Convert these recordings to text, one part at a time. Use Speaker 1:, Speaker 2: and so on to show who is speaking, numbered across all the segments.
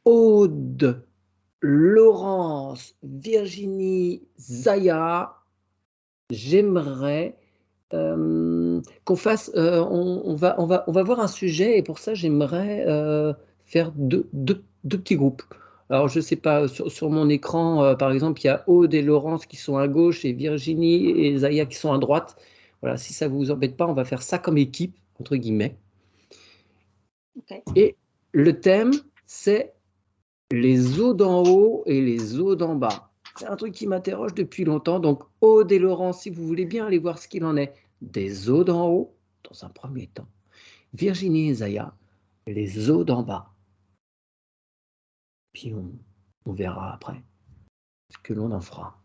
Speaker 1: Aude, Laurence, Virginie, Zaya, j'aimerais qu'on fasse, on va voir un sujet et pour ça j'aimerais faire deux petits groupes. Alors je sais pas, sur mon écran, par exemple, il y a Aude et Laurence qui sont à gauche et Virginie et Zaya qui sont à droite. Voilà, si ça vous embête pas, on va faire ça comme équipe, entre guillemets.
Speaker 2: Okay.
Speaker 1: Et le thème, c'est les eaux d'en haut et les eaux d'en bas. C'est un truc qui m'interroge depuis longtemps. Donc, Aude et Laurent, si vous voulez bien aller voir ce qu'il en est des eaux d'en haut, dans un premier temps. Virginie et Zaya, les eaux d'en bas. Puis on verra après ce que l'on en fera.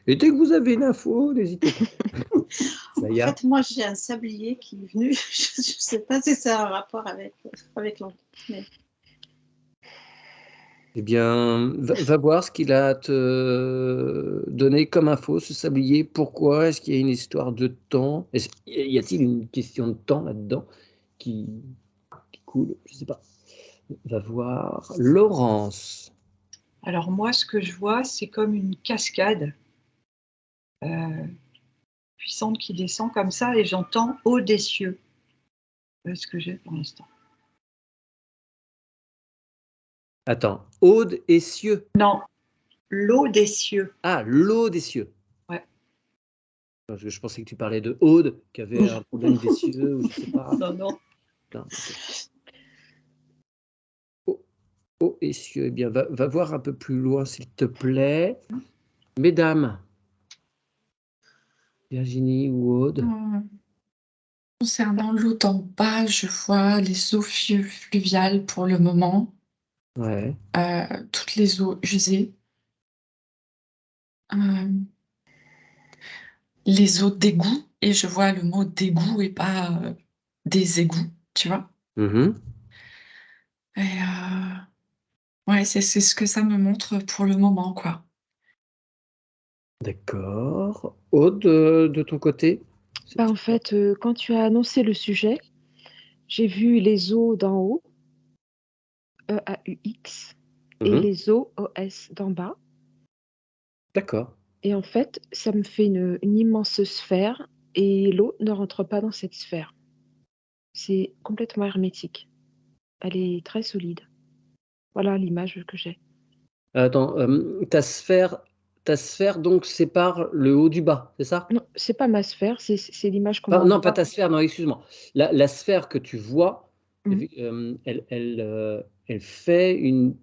Speaker 1: Et dès que vous avez une info, n'hésitez pas.
Speaker 2: En fait, moi, j'ai un sablier qui est venu. Je ne sais pas si ça a un rapport avec l'angle. Mais...
Speaker 1: Eh bien, va voir ce qu'il a à te donner comme info, ce sablier. Pourquoi? Est-ce qu'il y a une histoire de temps? Y a-t-il une question de temps là-dedans qui coule? Je ne sais pas. Va voir Laurence.
Speaker 3: Alors moi, ce que je vois, c'est comme une cascade puissante qui descend comme ça et j'entends « haut des cieux ». C'est ce que j'ai pour l'instant.
Speaker 1: Attends, Aude et cieux.
Speaker 3: Non, l'eau des cieux.
Speaker 1: Ah, l'eau des cieux.
Speaker 3: Ouais.
Speaker 1: Je pensais que tu parlais de Aude, qui avait un problème des cieux, ou je sais pas.
Speaker 3: Non, non.
Speaker 1: Non, okay. Eau et cieux. Eh bien, va voir un peu plus loin, s'il te plaît. Mesdames, Virginie ou Aude?
Speaker 4: Concernant l'eau d'en bas, je vois les eaux fluviales pour le moment.
Speaker 1: Ouais.
Speaker 4: Toutes les eaux usées. Les eaux d'égout, et je vois le mot d'égout et pas des égouts, tu vois.
Speaker 1: Mmh.
Speaker 4: Et ouais, c'est ce que ça me montre pour le moment, quoi.
Speaker 1: D'accord. Aude, de ton côté?
Speaker 5: En fait, quand tu as annoncé le sujet, j'ai vu les O d'en haut, EAUX, et les O, OS d'en bas.
Speaker 1: D'accord.
Speaker 5: Et en fait, ça me fait une immense sphère et l'eau ne rentre pas dans cette sphère. C'est complètement hermétique. Elle est très solide. Voilà l'image que j'ai.
Speaker 1: Attends, ta sphère donc sépare le haut du bas, c'est ça?
Speaker 5: Non, c'est pas ma sphère, c'est l'image qu'on
Speaker 1: Non, pas
Speaker 5: m'envoie.
Speaker 1: ta sphère, non, excuse-moi. La sphère que tu vois,
Speaker 5: Mmh.
Speaker 1: elle fait une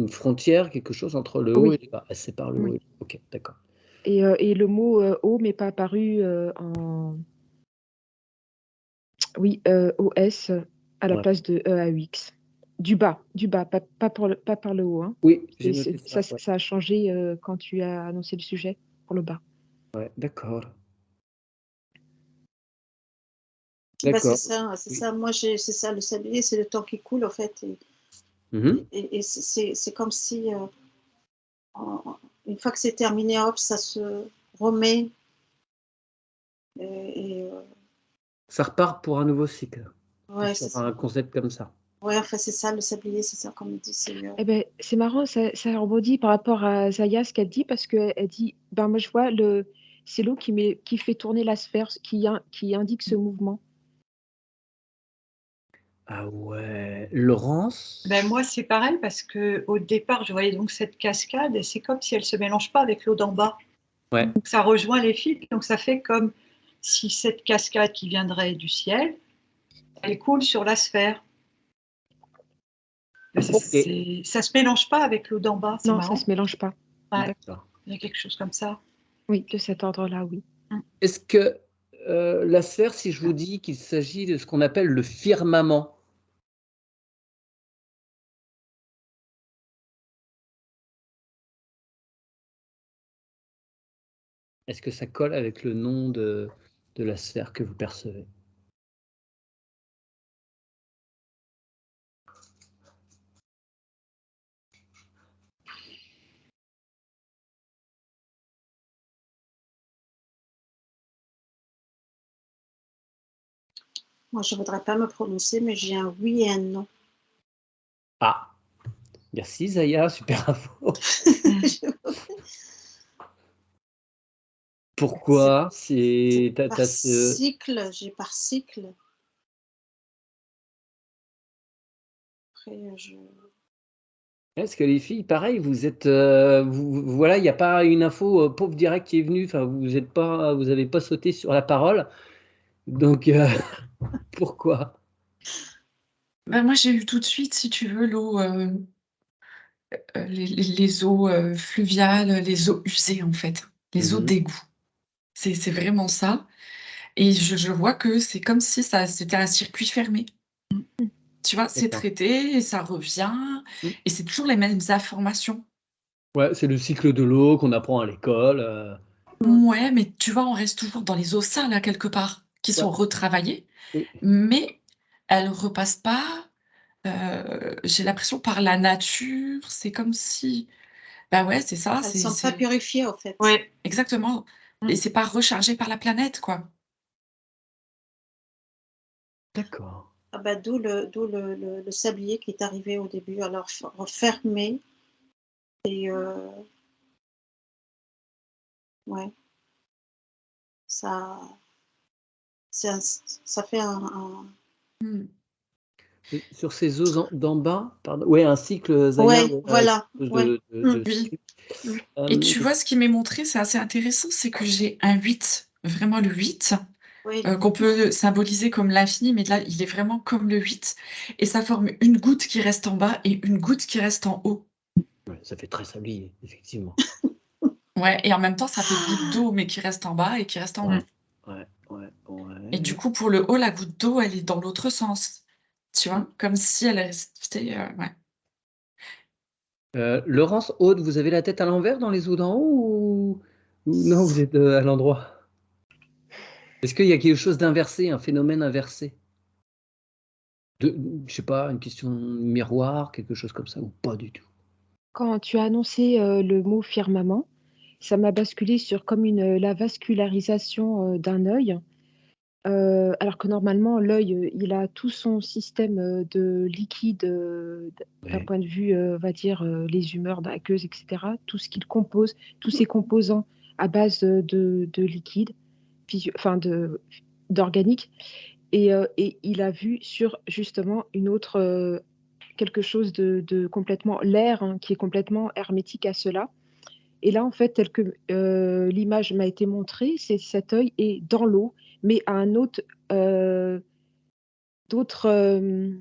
Speaker 1: frontière, quelque chose entre le haut et
Speaker 5: Oui,
Speaker 1: le bas. Elle sépare le haut et
Speaker 5: oui.
Speaker 1: le bas. OK, d'accord.
Speaker 5: Et le mot eau m'est pas apparu en. Oui, OS à la
Speaker 1: Ouais.
Speaker 5: place de EAUX. Du bas, pas par le haut. Hein.
Speaker 1: Oui, j'ai noté ça. Ouais.
Speaker 5: Ça a changé quand tu as annoncé le sujet pour le bas.
Speaker 1: Ouais, d'accord.
Speaker 2: Bah, c'est
Speaker 1: D'accord.
Speaker 2: ça, c'est ça. Moi, c'est ça, le sablier, c'est le temps qui coule, en fait. Et c'est comme si, une fois que c'est terminé, hop, ça se remet.
Speaker 1: Ça repart pour un nouveau cycle.
Speaker 2: Ouais,
Speaker 1: Sur
Speaker 2: c'est ça.
Speaker 1: un concept comme ça.
Speaker 2: Ouais, enfin, c'est ça, le sablier, c'est ça, comme on dit.
Speaker 5: Eh ben, c'est marrant, ça rebondit par rapport à Zaya, ce qu'elle dit, parce qu'elle dit, ben moi je vois, c'est l'eau qui fait tourner la sphère, qui indique ce mouvement.
Speaker 1: Ah ouais. Laurence?
Speaker 3: Ben moi, c'est pareil parce qu'au départ, je voyais donc cette cascade et c'est comme si elle ne se mélange pas avec l'eau d'en bas.
Speaker 1: Ouais.
Speaker 3: Donc ça rejoint les fils, donc ça fait comme si cette cascade qui viendrait du ciel, elle coule sur la sphère.
Speaker 1: Okay.
Speaker 3: Ça ne se mélange pas avec l'eau d'en bas, c'est
Speaker 5: Non,
Speaker 3: marrant.
Speaker 5: ça se mélange pas.
Speaker 3: Ouais.
Speaker 1: D'accord.
Speaker 3: Il y a quelque chose comme ça.
Speaker 5: Oui, de cet ordre-là, oui.
Speaker 1: Est-ce que la sphère, si je vous dis qu'il s'agit de ce qu'on appelle le firmament? Est-ce que ça colle avec le nom de la sphère que vous percevez?
Speaker 2: Moi, je ne voudrais pas me prononcer, mais j'ai un oui et un non.
Speaker 1: Ah, merci Zaya, super info. Pourquoi? C'est
Speaker 2: Par cycle, j'ai par cycle. Après,
Speaker 1: Est-ce que les filles, pareil, vous êtes, voilà, il n'y a pas une info pauvre direct qui est venue. Enfin, vous n'avez pas sauté sur la parole. Donc, pourquoi?
Speaker 4: Ben, moi, j'ai eu tout de suite, si tu veux, l'eau, les eaux fluviales, les eaux usées, en fait, les eaux d'égout. C'est vraiment ça. Et je vois que c'est comme si c'était un circuit fermé. Tu vois, c'est
Speaker 1: D'accord.
Speaker 4: traité et ça revient,
Speaker 1: Mm.
Speaker 4: et c'est toujours les mêmes informations.
Speaker 1: Ouais, c'est le cycle de l'eau qu'on apprend à l'école.
Speaker 4: Ouais, mais tu vois, on reste toujours dans les eaux sales, là, quelque part, qui
Speaker 1: Ouais.
Speaker 4: sont retravaillées,
Speaker 1: Oui.
Speaker 4: mais elles repassent pas, j'ai l'impression, par la nature. C'est comme si, bah ouais, c'est ça,
Speaker 2: elles ne sont pas purifiées, en fait.
Speaker 4: Ouais, exactement. Et c'est pas rechargé par la planète, quoi.
Speaker 1: D'accord.
Speaker 2: Ah bah, d'où le sablier qui est arrivé au début, alors fermé. Et ouais, ça fait un
Speaker 4: Mmh.
Speaker 1: Sur ces eaux d'en bas, pardon, ouais, un cycle, Zaya,
Speaker 2: ouais,
Speaker 1: quelque
Speaker 2: voilà,
Speaker 1: chose
Speaker 2: ouais.
Speaker 1: de
Speaker 4: Oui.
Speaker 1: cycle.
Speaker 4: Et tu vois, ce qui m'est montré, c'est assez intéressant, c'est que j'ai un 8, vraiment le 8,
Speaker 2: Oui,
Speaker 4: qu'on peut symboliser comme l'infini, mais là, il est vraiment comme le 8, et ça forme une goutte qui reste en bas et une goutte qui reste en haut.
Speaker 1: Ouais, ça fait très sablier, effectivement.
Speaker 4: Ouais, et en même temps, ça fait goutte d'eau, mais qui reste en bas et qui reste en haut.
Speaker 1: Ouais, ouais,
Speaker 4: Et du
Speaker 1: ouais.
Speaker 4: coup, pour le haut, la goutte d'eau, elle est dans l'autre sens. Tu vois? Comme si elle restait, ouais.
Speaker 1: Laurence, Aude, vous avez la tête à l'envers dans les eaux d'en haut ou non, vous êtes à l'endroit? Est-ce qu'il y a quelque chose d'inversé, un phénomène inversé? Je sais pas, une question miroir, quelque chose comme ça, ou pas du tout?
Speaker 5: Quand tu as annoncé, le mot firmament, ça m'a basculé sur comme la vascularisation, d'un œil, alors que normalement l'œil, il a tout son système, de liquide, d'un
Speaker 1: Ouais.
Speaker 5: point de vue, on va dire, les humeurs aqueuses et cetera, tout ce qu'il compose, tous ses composants à base, de liquide, enfin d'organique, et il a vu sur justement une autre, quelque chose de complètement l'air, hein, qui est complètement hermétique à cela. Et là, en fait, tel que, l'image m'a été montrée, c'est cet œil est dans l'eau, mais à un autre, d'autres,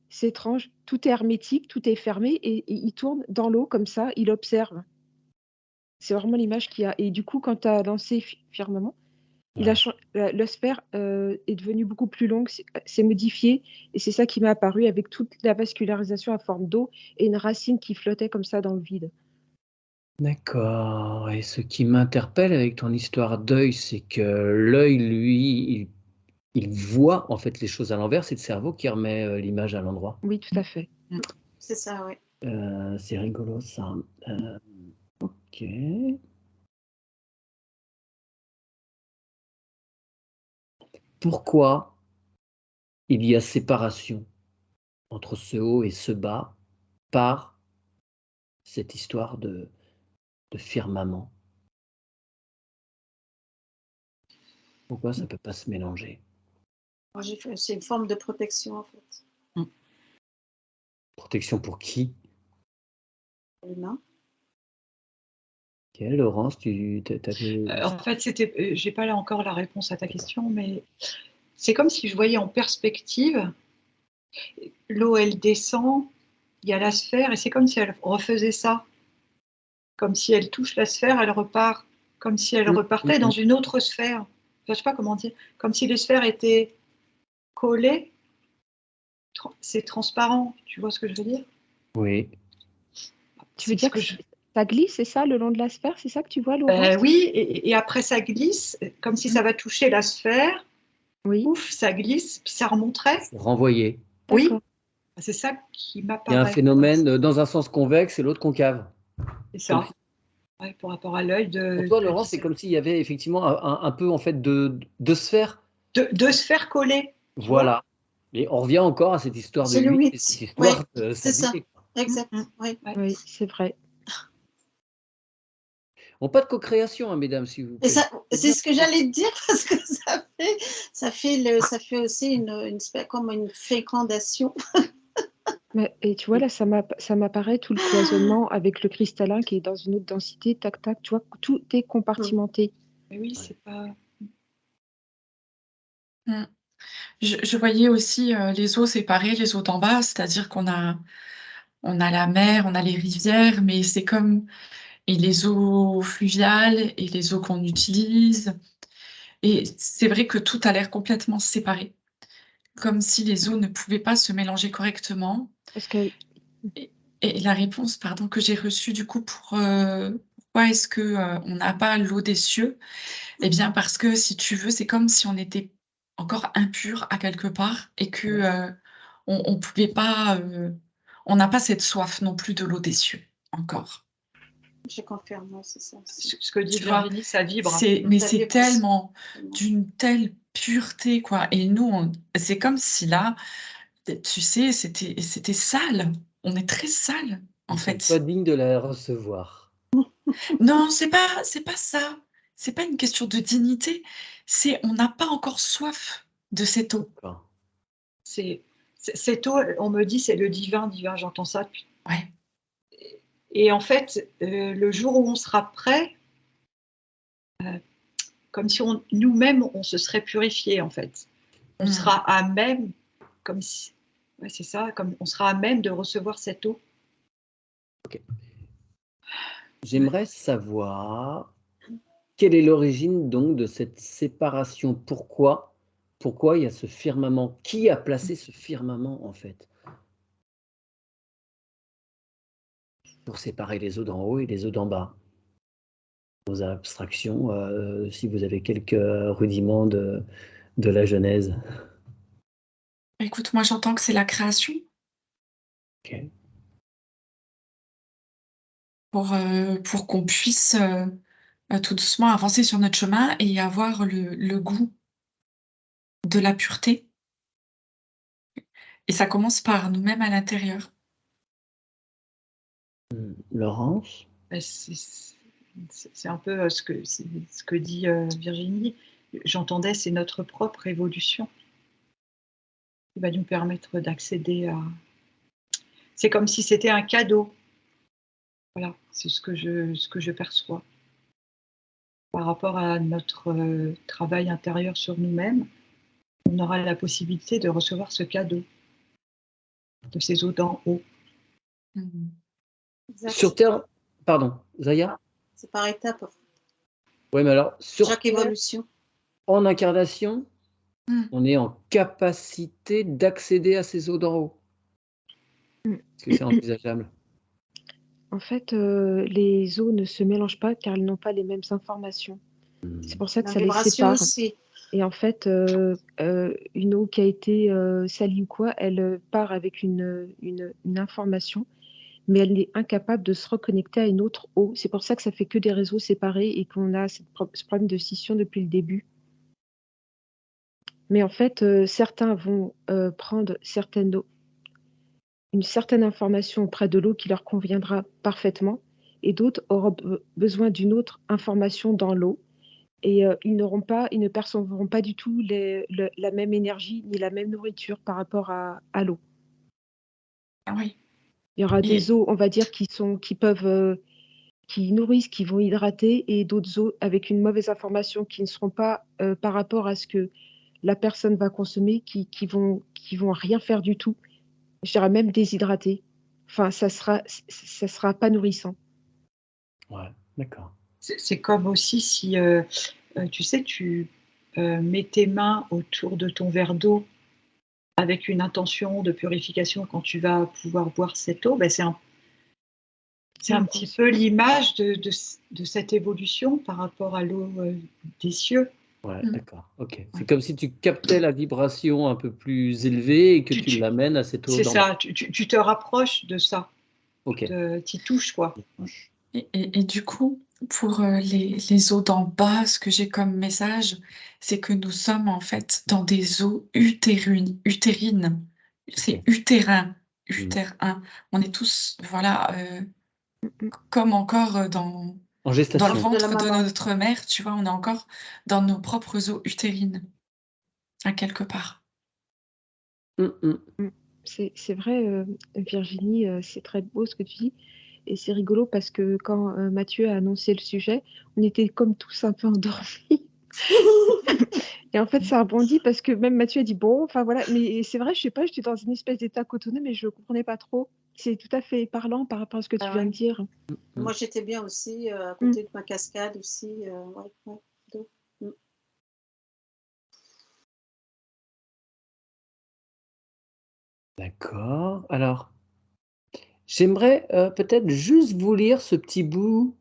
Speaker 5: c'est étrange, tout est hermétique, tout est fermé et il tourne dans l'eau comme ça, il observe. C'est vraiment l'image qu'il y a, et du coup, quand tu as lancé firmament, il a
Speaker 1: Ouais.
Speaker 5: chan la sphère, est devenue beaucoup plus longue, s'est modifiée, et c'est ça qui m'est apparu avec toute la vascularisation à forme d'eau et une racine qui flottait comme ça dans le vide.
Speaker 1: D'accord, et ce qui m'interpelle avec ton histoire d'œil, c'est que l'œil, lui, il voit en fait les choses à l'envers, c'est le cerveau qui remet, l'image à l'endroit.
Speaker 5: Oui, tout à fait.
Speaker 2: c'est ça, oui.
Speaker 1: C'est rigolo ça. OK. Pourquoi il y a séparation entre ce haut et ce bas par cette histoire de firmament? Pourquoi ça peut pas se mélanger?
Speaker 2: Moi, j'ai fait c'est une forme de protection, en fait,
Speaker 1: Protection pour qui?
Speaker 2: pour l'humain.
Speaker 1: OK, Laurence, tu avais
Speaker 3: En fait, j'ai pas là encore la réponse à ta question, mais c'est comme si je voyais en perspective, l'eau, elle descend, il y a la sphère, et c'est comme si elle refaisait ça. Comme si elle touche la sphère, elle repart. Comme si elle repartait dans une autre sphère. Je ne sais pas comment dire. Comme si les sphères étaient collées. C'est transparent. Tu vois ce que je veux dire?
Speaker 5: Tu veux dire que Ça glisse, c'est ça, le long de la sphère? C'est ça que tu vois, Laurence?
Speaker 3: Oui, et après ça glisse, comme si ça va toucher la sphère.
Speaker 5: Oui,
Speaker 3: Ouf, ça glisse, puis ça remonterait.
Speaker 1: Renvoyer.
Speaker 3: Oui,
Speaker 5: d'accord.
Speaker 3: c'est ça qui
Speaker 1: Il y a un
Speaker 3: m'apparaît.
Speaker 1: phénomène dans un sens convexe et l'autre concave.
Speaker 3: C'est
Speaker 1: Comme
Speaker 3: ça.
Speaker 1: si-
Speaker 3: Ouais, pour rapport à l'œil
Speaker 1: Pour
Speaker 3: de,
Speaker 1: toi, Laurent, c'est comme s'il y avait effectivement un peu en fait de sphères.
Speaker 3: de sphères collées. Tu vois.
Speaker 1: Voilà. Et on revient encore à cette histoire de
Speaker 2: C'est le
Speaker 1: 8 et
Speaker 2: 8.
Speaker 1: cette
Speaker 2: Oui,
Speaker 1: histoire de
Speaker 2: c'est ça.
Speaker 1: stabilité.
Speaker 2: Exact.
Speaker 3: Mm, mm.
Speaker 2: Oui.
Speaker 3: Ouais.
Speaker 5: Oui, c'est vrai.
Speaker 1: Bon, pas de co-création, hein, mesdames, s'il vous
Speaker 2: Et
Speaker 1: plaît.
Speaker 2: ça, c'est ce que j'allais te dire parce que ça fait aussi comme une fécondation.
Speaker 5: Et tu vois, là, ça m'apparaît tout le cloisonnement avec le cristallin qui est dans une autre densité, tac, tac, tu vois, tout est compartimenté.
Speaker 3: Mais oui, c'est pas.
Speaker 4: Mm. Je voyais aussi les eaux séparées, les eaux d'en bas, c'est-à-dire on a la mer, on a les rivières, mais c'est comme et les eaux fluviales et les eaux qu'on utilise. Et c'est vrai que tout a l'air complètement séparé, comme si les eaux ne pouvaient pas se mélanger correctement.
Speaker 5: Parce que,
Speaker 4: Et la réponse, pardon, que j'ai reçue du coup pour pourquoi est-ce que on n'a pas l'eau des cieux? Eh bien, parce que si tu veux, c'est comme si on était encore impur à quelque part et que on pouvait pas, on n'a pas cette soif non plus de l'eau des cieux encore.
Speaker 2: Je confirme, c'est ça.
Speaker 3: Ce que dit
Speaker 4: Tu vois,
Speaker 3: Virginie, ça vibre.
Speaker 4: mais
Speaker 2: Ça
Speaker 4: c'est
Speaker 2: vibre
Speaker 4: tellement
Speaker 2: aussi.
Speaker 4: d'une telle pureté, quoi. Et nous, c'est comme si là, tu sais, c'était sale. On est très sale, en
Speaker 1: Ils sont
Speaker 4: fait.
Speaker 1: pas dignes de la recevoir.
Speaker 4: Non, c'est pas ça. C'est pas une question de dignité. C'est on n'a pas encore soif de cette eau.
Speaker 1: D'accord.
Speaker 3: Cette eau, on me dit, c'est le divin, divin, j'entends ça depuis.
Speaker 4: Ouais.
Speaker 3: Et en fait, le jour où on sera prêt, comme si nous-mêmes, on se serait purifié, en fait. On sera à même, comme si, ouais, c'est ça, comme on sera à même de recevoir cette eau.
Speaker 1: J'aimerais savoir quelle est l'origine donc de cette séparation. Pourquoi il y a ce firmament? Qui a placé ce firmament en fait? Pour séparer les eaux d'en haut et les eaux d'en bas. Aux abstractions, si vous avez quelques rudiments de la Genèse.
Speaker 4: Écoute, moi j'entends que c'est la création
Speaker 1: Ok.
Speaker 4: pour qu'on puisse tout doucement avancer sur notre chemin et avoir le goût de la pureté. Et ça commence par nous-mêmes à l'intérieur.
Speaker 1: Laurence?
Speaker 3: C'est un peu ce que dit Virginie. J'entendais, c'est notre propre évolution qui va nous permettre d'accéder à. C'est comme si c'était un cadeau. Voilà, c'est ce que je perçois. Par rapport à notre travail intérieur sur nous-mêmes, on aura la possibilité de recevoir ce cadeau de ces eaux d'en haut.
Speaker 4: Mhm.
Speaker 2: Exact.
Speaker 1: Sur Terre, pardon, Zaya?
Speaker 2: C'est par étapes.
Speaker 1: Oui, mais alors, sur
Speaker 2: Chaque
Speaker 1: Terre,
Speaker 2: évolution.
Speaker 1: en incarnation,
Speaker 4: Mm.
Speaker 1: on est en capacité d'accéder à ces eaux d'en haut. Est-ce que c'est envisageable?
Speaker 5: en fait, les eaux ne se mélangent pas car elles n'ont pas les mêmes informations. C'est pour ça que
Speaker 2: La
Speaker 5: ça les
Speaker 2: vibration
Speaker 5: sépare.
Speaker 2: aussi.
Speaker 5: Et en fait, une eau qui a été salie ou quoi, elle part avec une information, mais elle est incapable de se reconnecter à une autre eau. C'est pour ça que ça fait que des réseaux séparés et qu'on a ce problème de scission depuis le début. Mais en fait, certains vont prendre une certaine information auprès de l'eau qui leur conviendra parfaitement, et d'autres auront besoin d'une autre information dans l'eau. Et ils ne percevront pas du tout la même énergie ni la même nourriture par rapport à l'eau.
Speaker 4: Ah oui.
Speaker 5: Il y aura
Speaker 4: Et
Speaker 5: des eaux, on va dire, qui nourrissent, qui vont hydrater, et d'autres eaux avec une mauvaise information qui ne seront pas par rapport à ce que la personne va consommer, qui vont rien faire du tout. Je dirais même déshydrater. Enfin, ça sera pas nourrissant.
Speaker 1: Ouais, d'accord.
Speaker 3: C'est comme aussi si, tu sais, tu mets tes mains autour de ton verre d'eau avec une intention de purification quand tu vas pouvoir boire cette eau, ben C'est un petit peu l'image de cette évolution par rapport à l'eau des cieux.
Speaker 1: Ouais, d'accord. Ok. C'est comme si tu captais la vibration un peu plus élevée et que tu l'amènes à cette eau.
Speaker 3: C'est ça. Tu te rapproches de ça.
Speaker 1: Ok.
Speaker 3: Tu touches, quoi.
Speaker 4: Et du coup, pour les eaux d'en bas, ce que j'ai comme message, c'est que nous sommes en fait dans des eaux utérines. C'est utérin. On est tous, voilà, comme encore dans
Speaker 1: En
Speaker 4: le
Speaker 1: gestation.
Speaker 4: ventre de notre mère, tu vois, on est encore dans nos propres eaux utérines, à quelque part.
Speaker 5: C'est vrai, Virginie, c'est très beau ce que tu dis. Et c'est rigolo parce que quand Mathieu a annoncé le sujet, on était comme tous un peu endormis. Et en fait, ça rebondit parce que même Mathieu a dit bon, enfin voilà, mais c'est vrai, je sais pas, j'étais dans une espèce d'état cotonné, mais je comprenais pas trop. C'est tout à fait parlant par rapport à ce que tu viens de dire.
Speaker 2: Moi, j'étais bien aussi à côté de ma cascade aussi. d'eau.
Speaker 1: D'accord. Alors, j'aimerais peut-être juste vous lire ce petit bout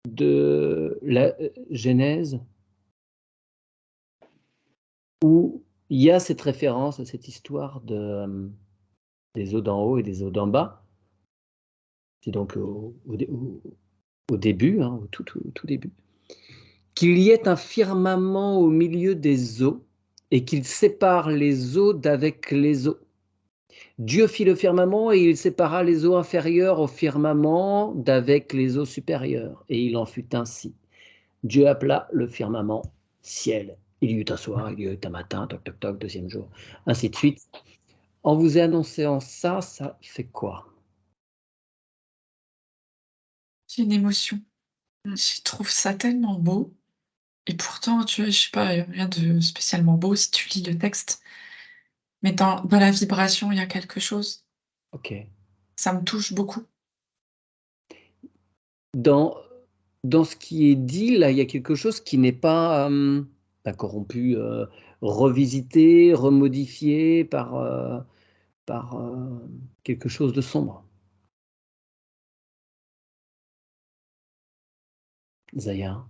Speaker 1: de la Genèse où il y a cette référence à cette histoire des eaux d'en haut et des eaux d'en bas. C'est donc au début, hein, au tout début. Qu'il y ait un firmament au milieu des eaux et qu'il sépare les eaux d'avec les eaux. Dieu fit le firmament et il sépara les eaux inférieures au firmament d'avec les eaux supérieures. Et il en fut ainsi. Dieu appela le firmament ciel. Il y eut un soir, il y eut un matin, toc toc toc, deuxième jour, ainsi de suite. En vous annonçant ça, ça fait quoi?
Speaker 4: J'ai une émotion. Je trouve ça tellement beau. Et pourtant, tu vois, je sais pas, rien de spécialement beau si tu lis le texte. Mais dans la vibration, il y a quelque chose.
Speaker 1: Ok.
Speaker 4: Ça me touche beaucoup.
Speaker 1: Dans ce qui est dit, là, il y a quelque chose qui n'est pas corrompu, revisité, remodifié par quelque chose de sombre. Zaya.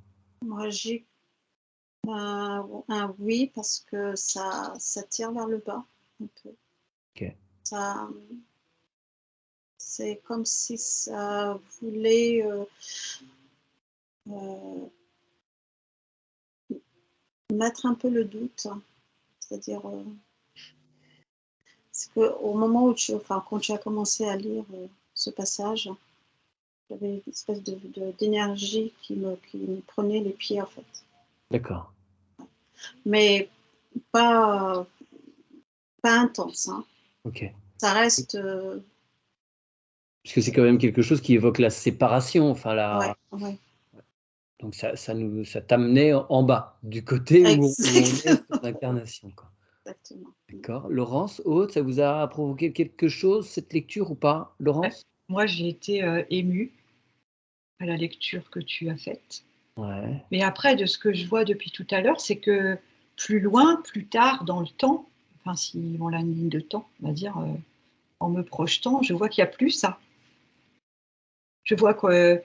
Speaker 2: Moi, j'ai un oui parce que ça tire vers le bas un peu.
Speaker 1: Ok.
Speaker 2: Ça, c'est comme si ça voulait mettre un peu le doute, c'est-à-dire c'est qu'au moment où quand tu as commencé à lire ce passage, j'avais une espèce d'énergie qui me prenait les pieds en fait.
Speaker 1: D'accord.
Speaker 2: Mais pas intense. Hein.
Speaker 1: Ok.
Speaker 2: Ça reste.
Speaker 1: Parce que c'est quand même quelque chose qui évoque la séparation, enfin
Speaker 2: Ouais.
Speaker 1: Donc ça t'amenait en bas, du côté où on est sur l'incarnation, quoi.
Speaker 2: Exactement.
Speaker 1: D'accord. Laurence, Aude, ça vous a provoqué quelque chose, cette lecture ou pas? Laurence?
Speaker 3: Moi, j'ai été émue à la lecture que tu as faite.
Speaker 1: Ouais.
Speaker 3: Mais après, de ce que je vois depuis tout à l'heure, c'est que plus loin, plus tard dans le temps, enfin, si on a une ligne de temps, on va dire, en me projetant, je vois qu'il n'y a plus ça. Je vois qu'il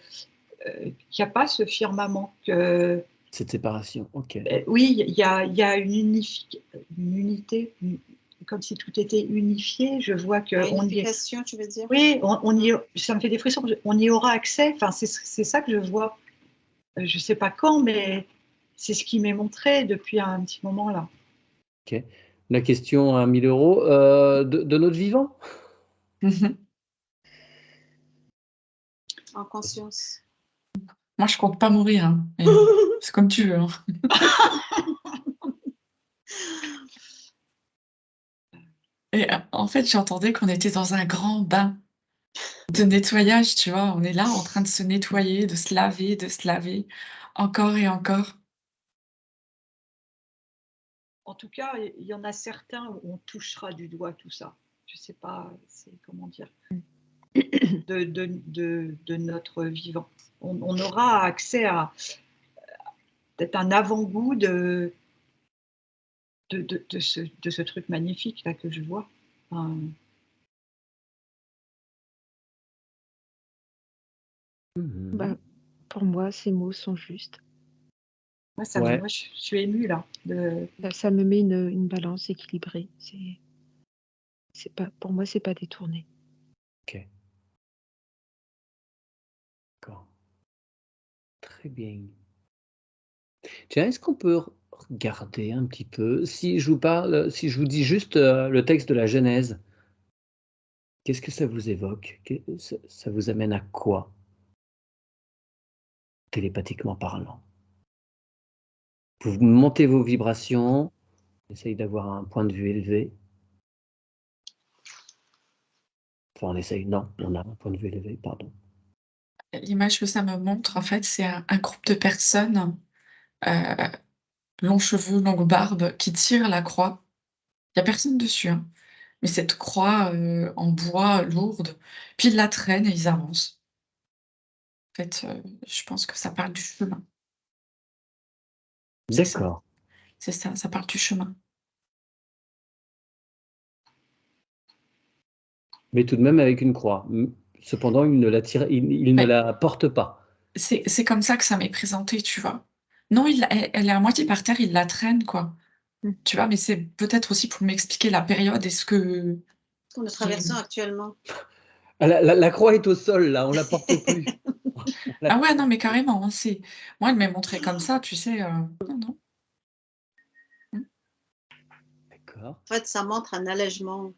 Speaker 3: n'y a pas ce firmament.
Speaker 1: Cette séparation, ok.
Speaker 3: Oui, il y a une unité, comme si tout était unifié. Je vois que
Speaker 2: unification, tu veux dire?
Speaker 3: Oui, ça me fait des frissons. On y aura accès. Enfin, c'est ça que je vois. Je ne sais pas quand, mais c'est ce qui m'est montré depuis un petit moment là.
Speaker 1: Ok. La question à 1000 euros de notre vivant?
Speaker 2: En conscience.
Speaker 4: Moi, je compte pas mourir. Hein, c'est comme tu veux. Hein. Et en fait, j'entendais qu'on était dans un grand bain de nettoyage, tu vois. On est là en train de se nettoyer, de se laver, encore et encore.
Speaker 3: En tout cas, il y en a certains où on touchera du doigt tout ça. Je ne sais pas, c'est comment dire, de notre vivant. On aura accès à peut-être un avant-goût de ce truc magnifique là que je vois.
Speaker 1: Mhm.
Speaker 5: Bah, pour moi, ces mots sont justes.
Speaker 3: Moi,
Speaker 1: Ouais.
Speaker 3: moi, je suis émue là.
Speaker 5: Ça me met une balance équilibrée. C'est pas, pour moi, c'est pas détourné.
Speaker 1: Ok. D'accord. Très bien. Tiens, est-ce qu'on peut regarder un petit peu si je vous parle, si je vous dis juste le texte de la Genèse, qu'est-ce que ça vous évoque? Ça vous amène à quoi, télépathiquement parlant? Vous montez vos vibrations, essayez d'avoir un point de vue élevé. Enfin, on essaye, non, on a un point de vue élevé, pardon.
Speaker 4: L'image que ça me montre, en fait, c'est un groupe de personnes, euh, longs cheveux, longue barbe, qui tirent la croix. Il n'y a personne dessus, hein. Mais cette croix en bois lourde, puis ils la traînent et ils avancent. En fait, je pense que ça parle du chemin. C'est ça,
Speaker 1: D'accord.
Speaker 4: c'est ça, ça parle du chemin.
Speaker 1: Mais tout de même avec une croix. Cependant, il ne
Speaker 4: Ouais,
Speaker 1: la porte pas.
Speaker 4: c'est comme ça que ça m'est présenté, tu vois. Non, elle est à moitié par terre, il la traîne, quoi.
Speaker 5: Mm.
Speaker 4: Tu vois, mais c'est peut-être aussi pour m'expliquer la période et ce que.
Speaker 2: Ce qu'on est traversant actuellement.
Speaker 1: Ah, la croix est au sol, là, on la porte plus.
Speaker 4: Ah ouais, non, mais carrément, hein, moi, elle m'est montrée comme ça, tu sais. Non, non. Mm.
Speaker 1: D'accord.
Speaker 2: En fait, ça montre un allègement.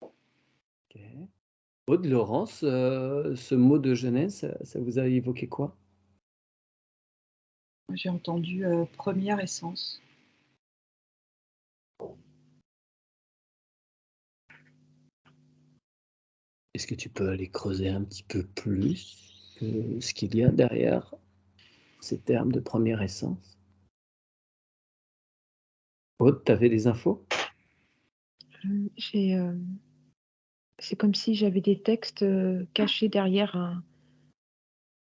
Speaker 1: Ok. Aude, Laurence, ce mot de Genèse, ça vous a évoqué quoi?
Speaker 3: J'ai entendu première essence.
Speaker 1: Est-ce que tu peux aller creuser un petit peu plus que ce qu'il y a derrière ces termes de première essence? Aude, tu avais des infos?
Speaker 5: J'ai, c'est comme si j'avais des textes cachés derrière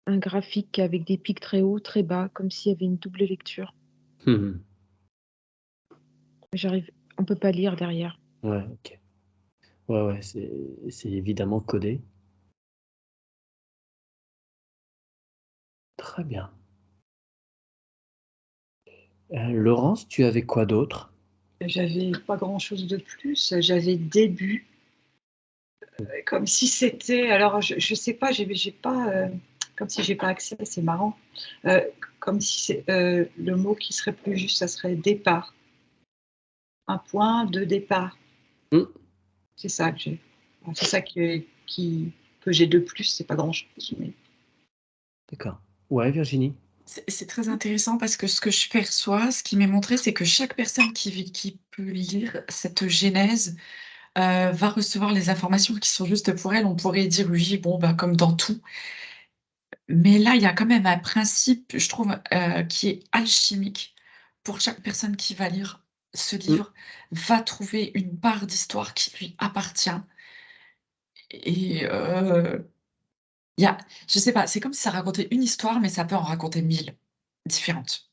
Speaker 5: un graphique avec des pics très hauts, très bas, comme s'il y avait une double lecture.
Speaker 1: Mhm.
Speaker 5: On peut pas lire derrière.
Speaker 1: Ouais, ok. Ouais, c'est évidemment codé. Très bien. Laurence, tu avais quoi d'autre?
Speaker 3: J'avais pas grand-chose de plus. J'avais début, comme si c'était. Alors, je sais pas, j'ai pas. Comme si j'ai pas accès, c'est marrant. Comme si c'est le mot qui serait plus juste, ça serait départ. Un point de départ.
Speaker 1: Hmm,
Speaker 3: C'est ça que j'ai. C'est ça que j'ai de plus. C'est pas grand-chose. Mais...
Speaker 1: d'accord. Ouais, Virginie?
Speaker 4: C'est très intéressant parce que ce que je perçois, ce qui m'est montré, c'est que chaque personne qui peut lire cette genèse va recevoir les informations qui sont justes pour elle. On pourrait dire oui, bon, bah, comme dans tout. Mais là, il y a quand même un principe, je trouve, qui est alchimique. Pour chaque personne qui va lire ce
Speaker 1: Hmm,
Speaker 4: livre, va trouver une part d'histoire qui lui appartient. Et il y a, je sais pas, c'est comme si ça racontait une histoire, mais ça peut en raconter 1000 différentes.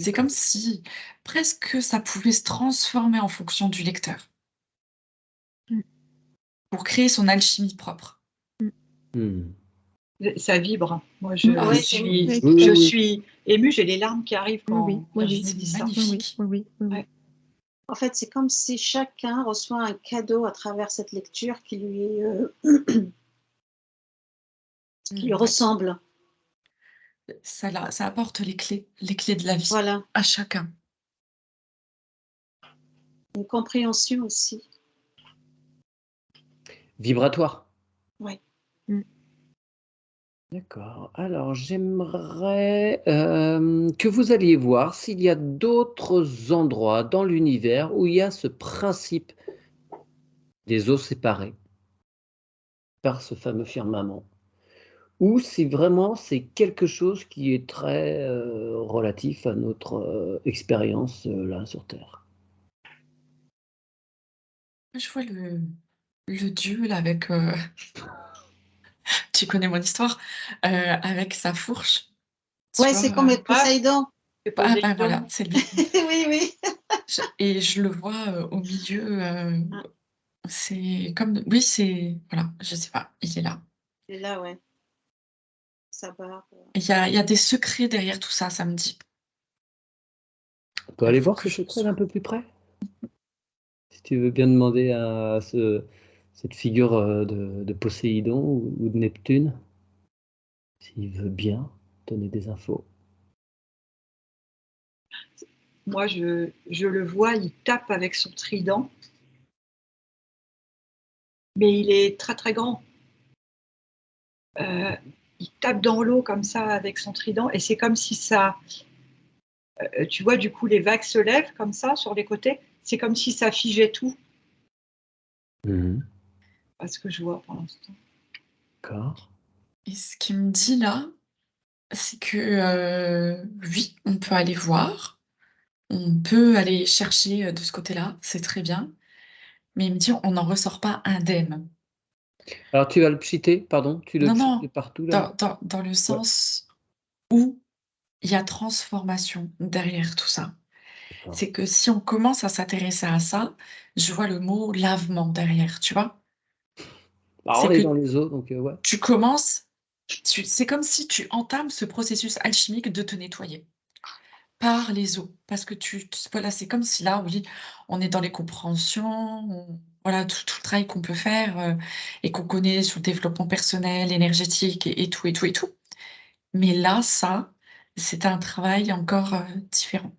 Speaker 4: C'est comme
Speaker 1: d'accord.
Speaker 4: si presque ça pouvait se transformer en fonction du lecteur
Speaker 5: Mm.
Speaker 4: pour créer son alchimie propre.
Speaker 1: Hmm.
Speaker 3: Ça vibre. Moi,
Speaker 4: Ah,
Speaker 2: Oui,
Speaker 4: c'est
Speaker 2: oui,
Speaker 1: Oui, oui,
Speaker 3: je
Speaker 1: oui.
Speaker 3: suis émue. J'ai les larmes qui arrivent
Speaker 5: Oui,
Speaker 3: quand
Speaker 5: oui, oui,
Speaker 3: Virginie dit ça.
Speaker 4: magnifique.
Speaker 5: oui.
Speaker 3: Ouais.
Speaker 2: En fait, c'est comme si chacun reçoit un cadeau à travers cette lecture qui lui
Speaker 4: Ouais.
Speaker 2: ressemble.
Speaker 4: Ça apporte les clés de la vie
Speaker 2: Voilà,
Speaker 4: à chacun.
Speaker 2: une compréhension aussi.
Speaker 1: Vibratoire.
Speaker 2: Oui.
Speaker 1: D'accord. Alors, j'aimerais que vous alliez voir s'il y a d'autres endroits dans l'univers où il y a ce principe des eaux séparées par ce fameux firmament, ou si vraiment c'est quelque chose qui est très relatif à notre expérience là sur Terre.
Speaker 4: Je vois le dieu là avec, tu connais mon histoire, avec sa fourche, tu
Speaker 2: Ouais,
Speaker 4: vois?
Speaker 2: c'est comme
Speaker 3: Ah,
Speaker 2: Poséidon.
Speaker 3: c'est
Speaker 4: Ah bah voilà,
Speaker 3: Poséidon.
Speaker 4: c'est lui.
Speaker 2: Oui, oui.
Speaker 4: Et je le vois au milieu,
Speaker 2: Ah.
Speaker 4: C'est comme oui, c'est voilà, je sais pas, il est là.
Speaker 2: Et là, ouais, ça barre.
Speaker 4: Il y a des secrets derrière tout ça, ça me dit.
Speaker 1: On peut
Speaker 4: Il
Speaker 1: aller
Speaker 4: faut
Speaker 1: voir
Speaker 4: que
Speaker 1: ce
Speaker 4: je
Speaker 1: secret
Speaker 4: sois
Speaker 1: d'un peu plus près? Si tu veux bien demander à cette figure de Poséidon ou de Neptune, s'il veut bien donner des infos.
Speaker 3: Moi, je le vois, il tape avec son trident, mais il est très très grand. Il tape dans l'eau comme ça avec son trident, et c'est comme si ça, tu vois, du coup, les vagues se lèvent comme ça sur les côtés. C'est comme si ça figeait tout, à ce que je vois pour l'instant.
Speaker 1: D'accord.
Speaker 4: et ce qu'il me dit là, c'est que, oui, on peut aller voir, on peut aller chercher, de ce côté-là, c'est très bien, mais il me dit: «On n'en ressort pas indemne».
Speaker 1: Alors tu vas le pchiter, pardon, tu le
Speaker 4: Non,
Speaker 1: pchites
Speaker 4: non,
Speaker 1: partout là?
Speaker 4: dans le
Speaker 1: Ouais,
Speaker 4: sens où il y a transformation derrière tout ça.
Speaker 1: d'accord.
Speaker 4: C'est que si on commence à s'intéresser à ça, je vois le mot lavement derrière, tu vois?
Speaker 1: Bah, on
Speaker 4: C'est
Speaker 1: est
Speaker 4: que
Speaker 1: dans les eaux, donc ouais.
Speaker 4: tu commences, c'est comme si tu entames ce processus alchimique de te nettoyer par les eaux. Parce que voilà, c'est comme si là, oui, on est dans les compréhensions, voilà, tout le travail qu'on peut faire et qu'on connaît sur le développement personnel, énergétique et tout, et tout, et tout. Mais là, ça, c'est un travail encore différent.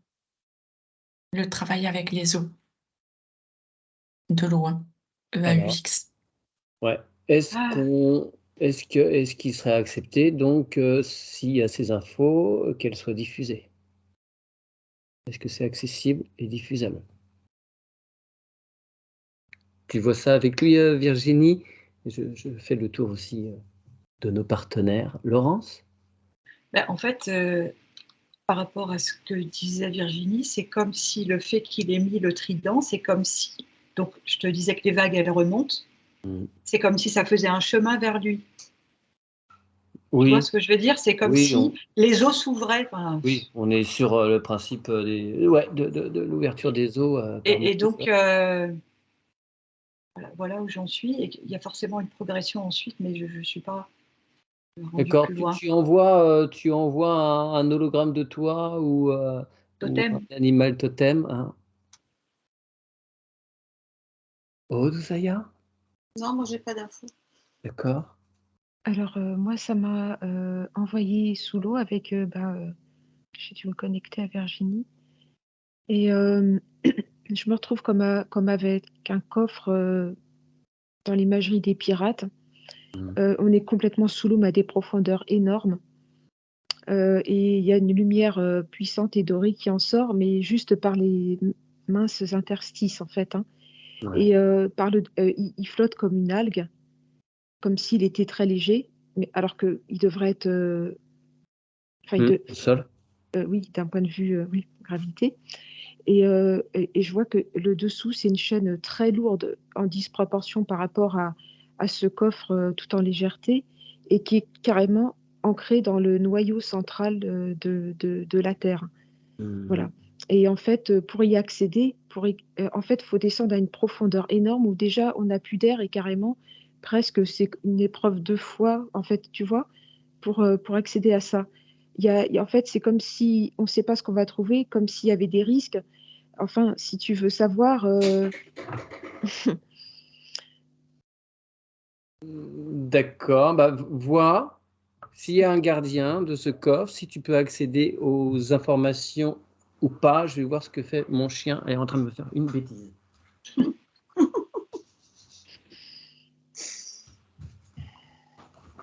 Speaker 4: Le travail avec les eaux, de loin,
Speaker 1: Alors,
Speaker 4: EAUX.
Speaker 1: ouais.
Speaker 3: Ah,
Speaker 1: Est-ce qu'il serait accepté donc, s'il y a ces infos, qu'elles soient diffusées? Est-ce que c'est accessible et diffusable? Tu vois ça avec lui, Virginie? Je fais le tour aussi, de nos partenaires. Laurence?
Speaker 3: ben, en fait, par rapport à ce que disait Virginie, c'est comme si le fait qu'il ait mis le trident, c'est comme si, donc je te disais que les vagues, elles remontent,
Speaker 1: Mmh.
Speaker 3: c'est comme si ça faisait un chemin vers lui. Tu vois
Speaker 1: Oui,
Speaker 3: ce que je veux dire? C'est comme
Speaker 1: oui,
Speaker 3: si les eaux s'ouvraient. Enfin,
Speaker 1: oui, on est sur, le principe, des ouais, de l'ouverture des eaux, par
Speaker 3: et
Speaker 1: Moïse,
Speaker 3: donc,
Speaker 1: ouais.
Speaker 3: voilà où j'en suis. Et il y a forcément une progression ensuite, mais je ne suis pas rendue
Speaker 1: D'accord,
Speaker 3: plus
Speaker 1: tu
Speaker 3: loin.
Speaker 1: tu envoies un hologramme de toi ou un
Speaker 3: Totem.
Speaker 1: animal totem, hein? Aude, Zaya?
Speaker 2: Non, moi, j'ai pas d'infos.
Speaker 1: D'accord.
Speaker 5: Alors, moi, ça m'a, envoyé sous l'eau avec, j'ai dû me connecter à Virginie et je me retrouve comme avec un coffre, dans l'imagerie des pirates.
Speaker 1: Mmh.
Speaker 5: On est complètement sous l'eau, mais à des profondeurs énormes, et il y a une lumière, puissante et dorée qui en sort, mais juste par les minces interstices, en fait, hein,
Speaker 1: Ouais.
Speaker 5: et par il flotte comme une algue, comme s'il était très léger, mais alors qu'il devrait être, enfin,
Speaker 1: Au sol?
Speaker 5: oui, d'un point de vue, oui, gravité, et je vois que le dessous, c'est une chaîne très lourde en disproportion par rapport à ce coffre, tout en légèreté et qui est carrément ancré dans le noyau central, de la Terre.
Speaker 1: Mmh.
Speaker 5: Voilà, et en fait, pour y accéder, en fait, faut descendre à une profondeur énorme où déjà on n'a plus d'air et carrément presque c'est une épreuve 2 fois, en fait, tu vois? Pour accéder à ça. Il y a en fait, c'est comme si on ne sait pas ce qu'on va trouver, comme s'il y avait des risques. Enfin, si tu veux savoir,
Speaker 1: D'accord, bah, vois s'il y a un gardien de ce coffre, si tu peux accéder aux informations ou pas. Je vais voir ce que fait mon chien. Elle est en train de me faire une bêtise.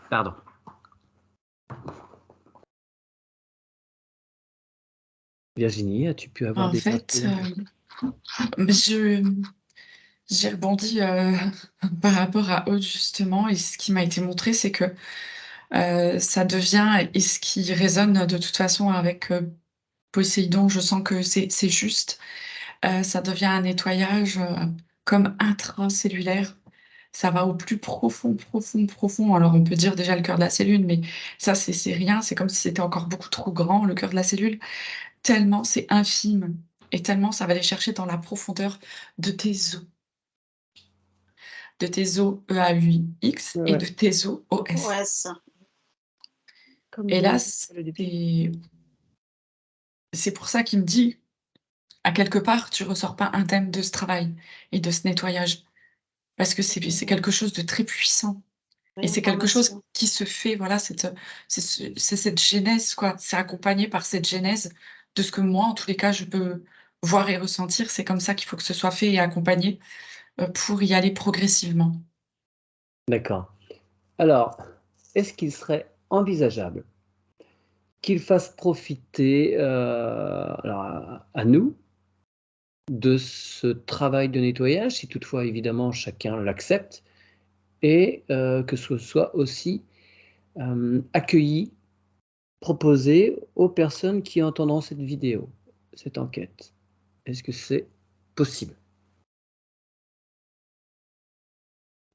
Speaker 1: Pardon. Virginie, as-tu pu avoir
Speaker 4: En
Speaker 1: des
Speaker 4: fait,
Speaker 1: infos?
Speaker 4: j'ai rebondi, par rapport à Aude justement, et ce qui m'a été montré, c'est que, ça devient, et ce qui résonne de toute façon avec, Poséidon, je sens que c'est juste, ça devient un nettoyage, comme intracellulaire. Ça va au plus profond, profond, profond. Alors on peut dire déjà le cœur de la cellule, mais ça c'est rien, c'est comme si c'était encore beaucoup trop grand, le cœur de la cellule, tellement c'est infime et tellement ça va aller chercher dans la profondeur de tes os. de tes os EAUX et
Speaker 1: Ouais.
Speaker 4: de tes os OS.
Speaker 2: OS.
Speaker 5: Comme
Speaker 4: Et là,
Speaker 5: le début.
Speaker 4: c'est pour ça qu'il me dit, à quelque part, tu ressors pas indemne de ce travail et de ce nettoyage. Parce que c'est quelque chose de très puissant. Et c'est quelque chose
Speaker 2: Réinformation.
Speaker 4: qui se fait, voilà, c'est cette genèse, quoi. C'est accompagné par cette genèse de ce que moi, en tous les cas, je peux voir et ressentir. C'est comme ça qu'il faut que ce soit fait et accompagné pour y aller progressivement.
Speaker 1: D'accord. Alors, est-ce qu'il serait envisageable qu'il fasse profiter alors à nous de ce travail de nettoyage, si toutefois évidemment chacun l'accepte, et que ce soit aussi accueilli, proposé aux personnes qui entendront cette vidéo, cette enquête. Est-ce que c'est possible?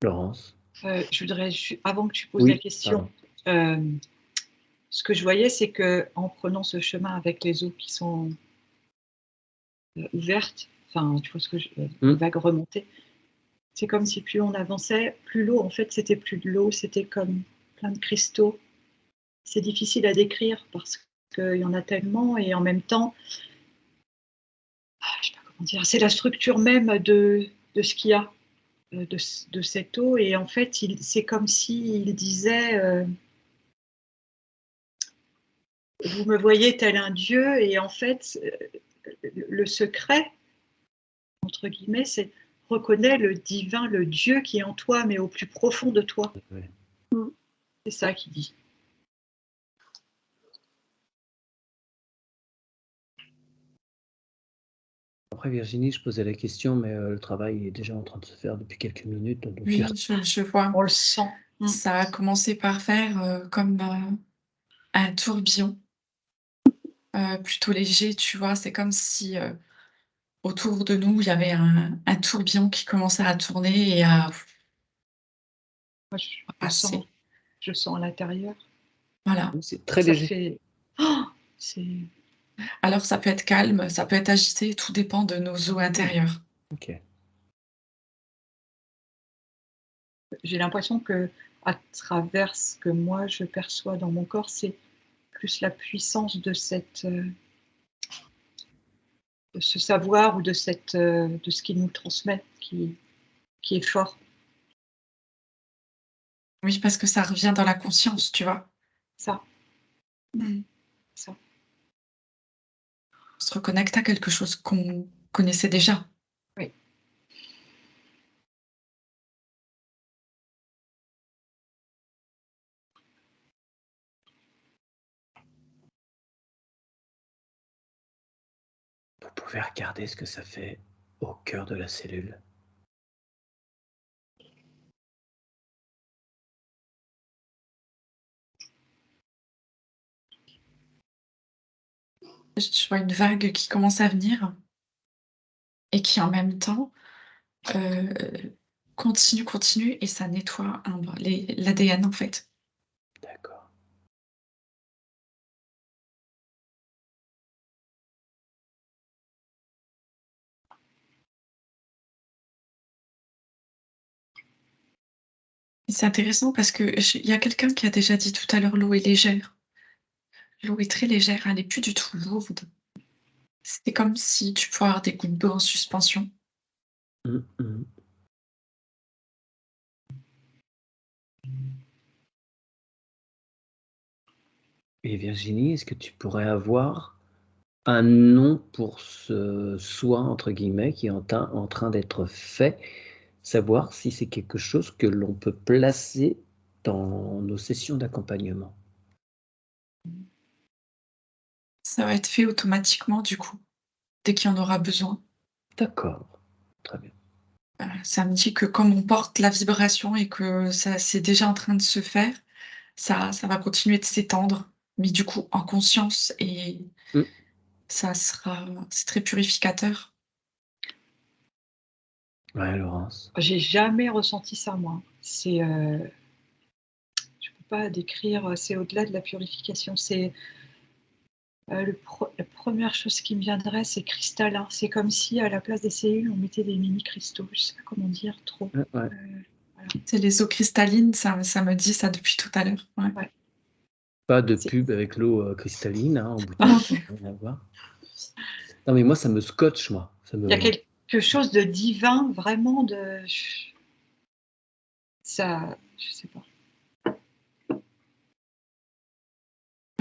Speaker 1: Laurence?
Speaker 3: Je voudrais, avant que tu poses la question, ce que je voyais, c'est que en prenant ce chemin avec les eaux qui sont ouvertes, enfin, tu vois ce que vague remontée, c'est comme si plus on avançait, plus l'eau, en fait, c'était plus de l'eau, c'était comme plein de cristaux. C'est difficile à décrire parce qu'il y en a tellement, et en même temps, je sais pas comment dire, c'est la structure même de ce qu'il y a, de cette eau, et en fait, c'est comme s'il disait vous me voyez tel un dieu, et en fait, le secret, entre guillemets, c'est reconnais le divin, le Dieu qui est en toi, mais au plus profond de toi.
Speaker 1: Ouais.
Speaker 3: C'est ça qu'il dit.
Speaker 1: Après Virginie, je posais la question, mais le travail est déjà en train de se faire depuis quelques minutes. Donc,
Speaker 4: Oui, je vois.
Speaker 3: On le sent.
Speaker 4: Ça a commencé par faire comme un tourbillon plutôt léger, tu vois. C'est comme si autour de nous, il y avait un tourbillon qui commençait à tourner et à
Speaker 3: Moi,
Speaker 4: passer.
Speaker 3: je sens à l'intérieur.
Speaker 4: Voilà.
Speaker 1: c'est très
Speaker 3: Ça
Speaker 1: léger.
Speaker 3: fait. C'est.
Speaker 4: Alors ça peut être calme, ça peut être agité, tout dépend de nos eaux intérieures.
Speaker 1: Ok.
Speaker 3: J'ai l'impression que à travers ce que moi je perçois dans mon corps, c'est plus la puissance de cette, de ce savoir, ou de cette, de ce qu'il nous transmet, qui est fort.
Speaker 4: Oui, parce que ça revient dans la conscience, tu vois.
Speaker 3: Ça. Ça.
Speaker 4: On se reconnecte à quelque chose qu'on connaissait déjà.
Speaker 3: Oui.
Speaker 1: Vous pouvez regarder ce que ça fait au cœur de la cellule.
Speaker 4: Je vois une vague qui commence à venir et qui en même temps continue et ça nettoie l'ADN en fait.
Speaker 1: D'accord.
Speaker 4: Et c'est intéressant parce que il y a quelqu'un qui a déjà dit tout à l'heure, l'eau est légère. L'eau est très légère, elle n'est plus du tout lourde. C'est comme si tu pouvais avoir des gouttes d'eau en suspension.
Speaker 1: Mmh. Et Virginie, est-ce que tu pourrais avoir un nom pour ce «soin» entre guillemets qui est en train d'être fait? Savoir si c'est quelque chose que l'on peut placer dans nos sessions d'accompagnement.
Speaker 4: Ça va être fait automatiquement du coup, dès qu'il y en aura besoin.
Speaker 1: D'accord, très bien.
Speaker 4: Ça me dit que comme on porte la vibration et que ça c'est déjà en train de se faire, ça va continuer de s'étendre, mais du coup en conscience et
Speaker 1: Mmh.
Speaker 4: c'est très purificateur.
Speaker 1: Ouais, Laurence.
Speaker 3: J'ai jamais ressenti ça, moi. C'est, je peux pas décrire, c'est au-delà de la purification. C'est, La première chose qui me viendrait, c'est cristallin. C'est comme si à la place des cellules, on mettait des mini-cristaux. Je ne sais pas comment dire trop.
Speaker 1: Ouais.
Speaker 3: Voilà.
Speaker 4: C'est les eaux cristallines, ça me dit ça depuis tout à l'heure. Ouais.
Speaker 3: Ouais.
Speaker 1: Pas de
Speaker 3: C'est-
Speaker 1: pub avec l'eau cristalline en bouteille.
Speaker 4: Non.
Speaker 1: Rien à voir. Non, mais moi, ça me scotche, moi. Ça me...
Speaker 3: Il y a quelque chose de divin, vraiment de. Ça, je sais pas.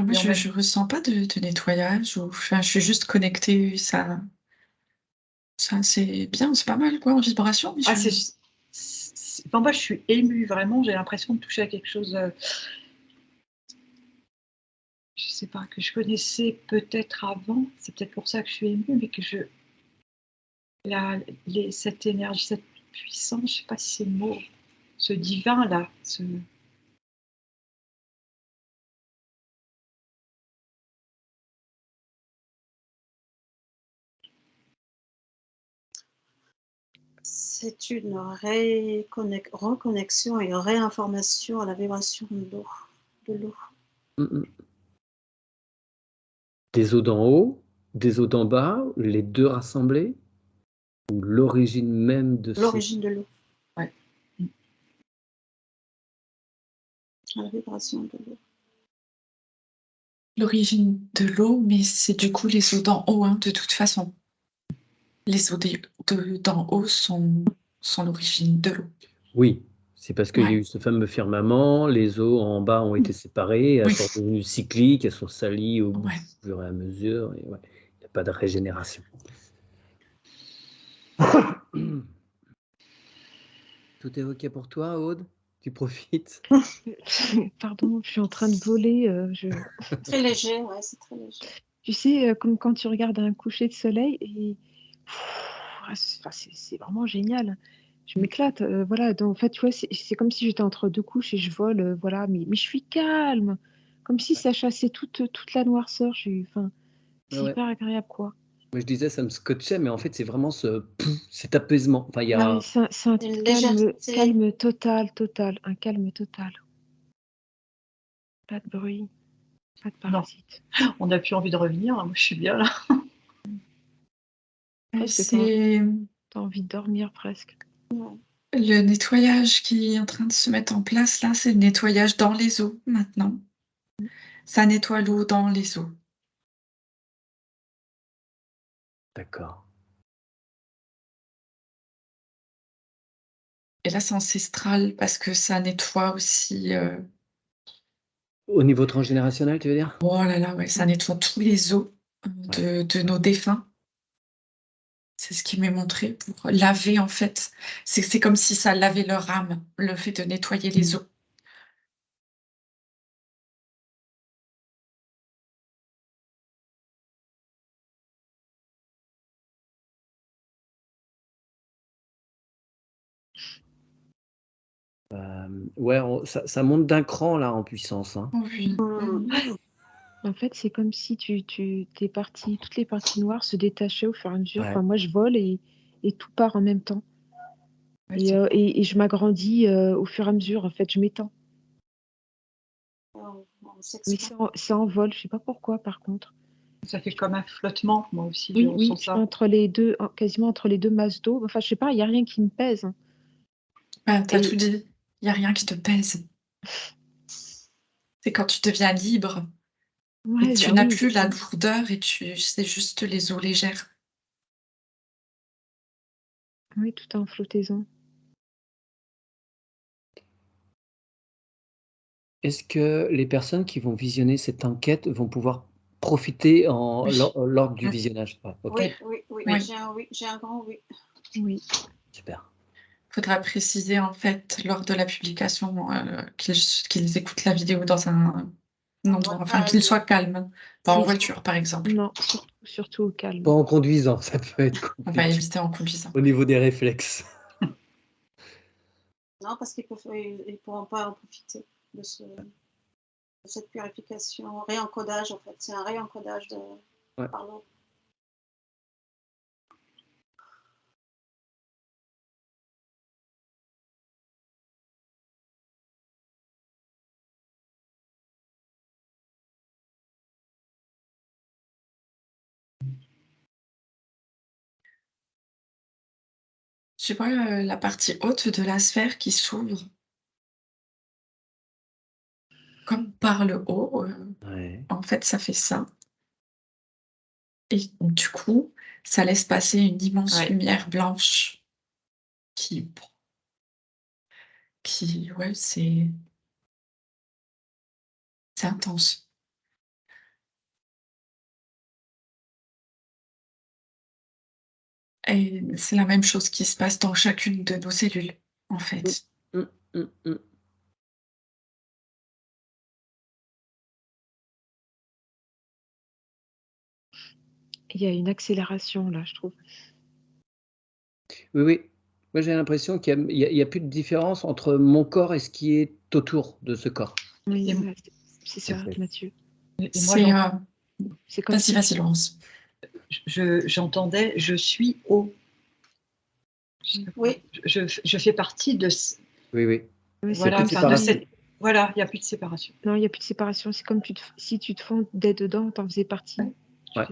Speaker 4: Moi,
Speaker 3: Et en
Speaker 4: je ressens pas de nettoyage. Enfin, je suis juste connectée. Ça c'est bien, c'est pas mal quoi en vibration. Mais
Speaker 3: Ah, enfin, moi, je suis émue, vraiment. J'ai l'impression de toucher à quelque chose, je sais pas, que je connaissais peut-être avant. C'est peut-être pour ça que je suis émue, mais que cette énergie, cette puissance, je sais pas si c'est le mot, ce divin-là,
Speaker 2: C'est une reconnexion et réinformation à la vibration de l'eau.
Speaker 1: Des eaux d'en haut, des eaux d'en bas, les deux rassemblés, ou l'origine même de
Speaker 2: L'origine de l'eau.
Speaker 3: Ouais.
Speaker 2: À la vibration de l'eau.
Speaker 4: l'origine de l'eau, mais c'est du coup les eaux d'en haut, hein, de toute façon. Les eaux d'en haut sont l'origine de l'eau.
Speaker 1: Oui, c'est parce qu'il y a
Speaker 4: Ouais.
Speaker 1: eu ce fameux firmament, les eaux en bas ont été séparées, elles
Speaker 4: Oui.
Speaker 1: sont devenues cycliques, elles sont salies au
Speaker 4: Ouais.
Speaker 1: fur et à mesure, et ouais, il n'y a pas de régénération. Tout est OK pour toi, Aude? Tu profites?
Speaker 5: Pardon, je suis en train de voler.
Speaker 2: Très léger, ouais, c'est très léger.
Speaker 5: Tu sais, comme quand tu regardes un coucher de soleil et c'est vraiment génial. Je m'éclate, voilà. Donc, en fait, tu vois, c'est comme si j'étais entre deux couches et je vole, voilà. Mais je suis calme, comme si ça chassait toute la noirceur. C'est
Speaker 1: Ouais.
Speaker 5: hyper agréable, quoi.
Speaker 1: Moi, je disais, ça me scotchait, mais en fait, c'est vraiment cet apaisement. Enfin, il y a...
Speaker 5: Ouais, c'est un
Speaker 2: Une
Speaker 5: calme,
Speaker 2: légèreté.
Speaker 5: calme total, un calme total. Pas de bruit, pas de parasites.
Speaker 3: On n'a plus envie de revenir. Moi, je suis bien là.
Speaker 5: Presque,
Speaker 4: C'est
Speaker 5: t'as envie de dormir presque.
Speaker 2: Ouais.
Speaker 4: le nettoyage qui est en train de se mettre en place là, c'est le nettoyage dans les eaux maintenant. Ça nettoie l'eau dans les eaux.
Speaker 1: D'accord.
Speaker 4: Et là, c'est ancestral parce que ça nettoie aussi.
Speaker 1: Au niveau transgénérationnel, tu veux dire?
Speaker 4: Oh là là, ouais, ça nettoie tous les os de nos défunts. C'est ce qui m'est montré pour laver en fait. C'est comme si ça lavait leur âme, le fait de nettoyer les os.
Speaker 1: Ouais, ça monte d'un cran, là, en puissance. Hein.
Speaker 4: Oui.
Speaker 5: En fait, c'est comme si t'es parti, toutes les parties noires se détachaient au fur et à mesure.
Speaker 1: Ouais.
Speaker 5: Enfin, moi, je vole et tout part en même temps.
Speaker 3: Ouais,
Speaker 5: Et je m'agrandis au fur et à mesure. En fait, je m'étends.
Speaker 2: On
Speaker 5: Mais
Speaker 2: s'expand.
Speaker 5: c'est en vol. Je sais pas pourquoi, par contre.
Speaker 3: ça fait comme un flottement. Moi aussi, je
Speaker 5: Oui,
Speaker 3: ressens
Speaker 5: je suis
Speaker 3: ça.
Speaker 5: entre les deux, quasiment entre les deux masses d'eau. Enfin, je sais pas, il y a rien qui me pèse. Hein.
Speaker 4: Bah, t'as
Speaker 5: Et-
Speaker 4: tout dit. Il n'y a rien qui te pèse. C'est quand tu deviens libre et
Speaker 5: Ouais,
Speaker 4: tu
Speaker 5: ah
Speaker 4: n'as
Speaker 5: oui,
Speaker 4: plus la lourdeur et c'est juste les eaux légères.
Speaker 5: oui, tout est en flottaison.
Speaker 1: Est-ce que les personnes qui vont visionner cette enquête vont pouvoir profiter
Speaker 4: Oui.
Speaker 1: lors du
Speaker 4: Mm.
Speaker 1: visionnage? Ouais, ok,
Speaker 2: Oui.
Speaker 4: Oui.
Speaker 2: J'ai un grand oui.
Speaker 5: Oui.
Speaker 1: super.
Speaker 4: Il faudra préciser en fait lors de la publication qu'ils écoutent la vidéo dans un endroit, enfin qu'ils soient calmes, pas en
Speaker 5: Oui.
Speaker 4: voiture par exemple.
Speaker 5: Non, surtout au calme.
Speaker 1: Pas en conduisant, ça peut être
Speaker 4: On va
Speaker 1: compliqué
Speaker 4: éviter en conduisant.
Speaker 1: au niveau des réflexes.
Speaker 2: Non, parce qu'ils pourront pas en profiter de cette purification, réencodage en fait. C'est un réencodage par l'eau.
Speaker 4: Je vois la partie haute de la sphère qui s'ouvre comme par le haut.
Speaker 1: Ouais.
Speaker 4: En fait, ça fait ça. Et du coup, ça laisse passer une immense
Speaker 3: Ouais.
Speaker 4: lumière blanche qui, ouais, c'est intense. Et c'est la même chose qui se passe dans chacune de nos cellules, en fait.
Speaker 1: Mmh, mmh, mmh.
Speaker 5: Il y a une accélération là, je trouve.
Speaker 1: Oui, oui. Moi, j'ai l'impression qu'il y a plus de différence entre mon corps et ce qui est autour de ce corps.
Speaker 5: Oui,
Speaker 3: Et,
Speaker 5: ouais, c'est ça,
Speaker 1: En fait.
Speaker 5: Mathieu.
Speaker 3: et moi,
Speaker 4: C'est
Speaker 5: C'est comme
Speaker 4: vas-y,
Speaker 5: si
Speaker 4: vas-y, Laurence.
Speaker 3: j'entendais je suis haut.
Speaker 2: Oui,
Speaker 3: Je fais partie de.
Speaker 1: Oui, oui.
Speaker 5: ouais, c'est
Speaker 3: Voilà,
Speaker 5: comme
Speaker 1: plus de
Speaker 3: enfin, de
Speaker 5: si...
Speaker 1: séparation.
Speaker 3: voilà, il n'y a plus de séparation.
Speaker 5: Non, il n'y a plus de séparation. C'est comme si tu te fondais dedans, t'en faisais partie.
Speaker 3: Ouais.
Speaker 1: Ouais.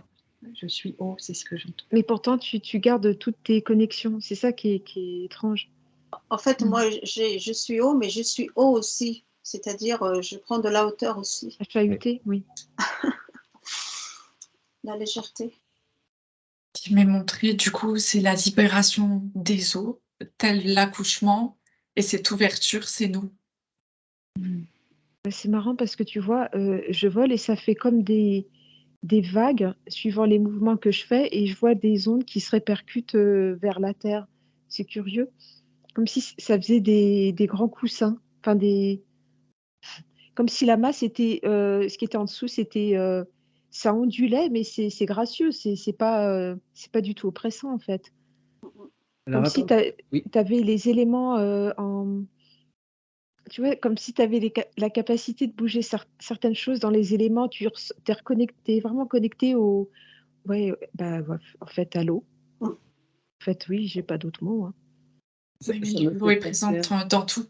Speaker 3: Je suis haut, c'est ce que j'entends.
Speaker 5: Mais pourtant, tu gardes toutes tes connexions. C'est ça qui est étrange.
Speaker 2: en fait,
Speaker 4: Mmh.
Speaker 2: moi, je suis haut, mais je suis haut aussi. C'est-à-dire, je prends de la hauteur aussi,
Speaker 5: HAUT, oui.
Speaker 2: la légèreté.
Speaker 4: Qui m'est montré, du coup, c'est la libération des os, tel l'accouchement, et cette ouverture, c'est nous.
Speaker 5: C'est marrant parce que tu vois, je vole et ça fait comme des vagues suivant les mouvements que je fais et je vois des ondes qui se répercutent vers la Terre. C'est curieux. Comme si ça faisait des grands coussins. Enfin, comme si la masse était, ce qui était en dessous, c'était, ça ondulait, mais c'est gracieux. C'est pas du tout oppressant, en fait.
Speaker 1: Alors,
Speaker 5: Comme si
Speaker 1: attends. Oui.
Speaker 5: tu avais les éléments tu vois, comme si tu avais la capacité de bouger certaines choses dans les éléments, tu es reconnecté, vraiment connecté au. Ouais, bah, ouais, en fait, à l'eau.
Speaker 2: Mm.
Speaker 5: En fait, oui, j'ai pas d'autres mots. Hein.
Speaker 1: Ça,
Speaker 4: Oui, mais
Speaker 1: ça me
Speaker 4: l'eau
Speaker 1: fait
Speaker 4: est
Speaker 1: penser
Speaker 4: présente dans tout.